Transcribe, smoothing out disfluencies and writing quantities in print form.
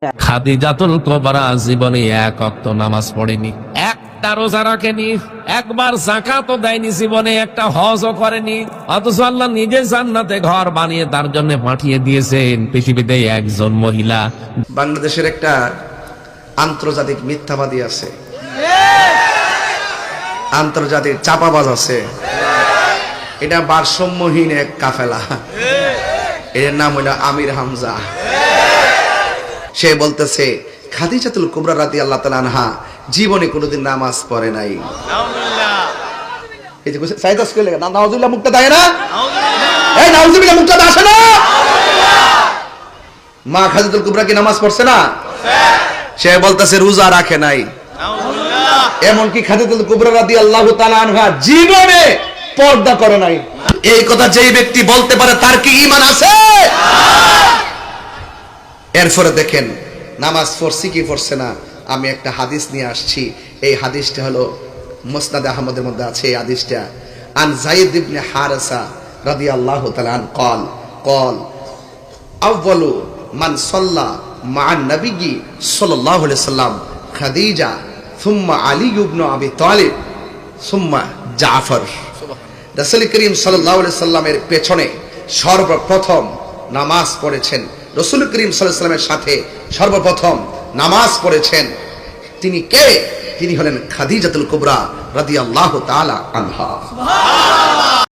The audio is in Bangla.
খাদিজাতুল কুবরা জীবনে এক ওয়াক্ত নামাজ পড়েনি, একটা রোজা রাখেনি, একবার যাকাতও দেয়নি, জীবনে একটা হজও করেনি। অথচ আল্লাহ নিজে জান্নাতে ঘর বানিয়ে তার জন্য পাঠিয়ে দিয়েছেন পৃথিবীতে একজন মহিলা। বাংলাদেশের একটা আন্তর্জাতিক মিথ্যাবাদী আছে, আন্তর্জাতিক চাপাবাজ আছে। এটা ভারসাম্যহীন এক কাফেলা। এর নাম হলো আমির হামজা। সে বলতেছে খাদিজাতুল কুবরা রাদিয়াল্লাহু তাআলা আনহা জীবনে কোনোদিন নামাজ পড়ে নাই। এই যে সাইদাস কইলে নাউজুবিল্লাহ মুক্তা দেয় না, এই নাউজুবিল্লাহ মুক্তা আসে না। মা খাদিজাতুল কুবরা কি নামাজ পড়ছে না? সে বলতেছে রোজা রাখে নাই। এমনকি খাদিজাতুল কুবরা রাদিয়াল্লাহু তাআলা আনহা জীবনে পর্দা করে নাই। এই কথা যেই ব্যক্তি বলতে পারে তার কি ঈমান আছে? এরপরে দেখেন নামাজ পড়ছি কি পড়ছে না। আমি একটা হাদিস নিয়ে আসছি। এই হাদিসটা হলো মুসনাদ আহমদের মধ্যে আছে। এই হাদিসটা আন যায়েদ ইবনে হারেসা রাদিয়াল্লাহু তাআলা আন قال আউয়ালু মান সাল্লা মা'আন নবী সাল্লাল্লাহু আলাইহি সাল্লাম খাদিজা সুম্মা আলী ইবনে আবি তালিব সুম্মা জাফর। রাসূল করিম সাল্লাল্লাহু আলাইহি সাল্লামের পেছনে সর্বপ্রথম নামাজ পড়েছেন, রাসূল করিম সাল্লাল্লাহু আলাইহি সাল্লামের সাথে সর্বপ্রথম নামাজ পড়েছেন তিনি কে? তিনি হলেন খাদিজাতুল কুবরা রাদিয়াল্লাহু তাআলা আনহা।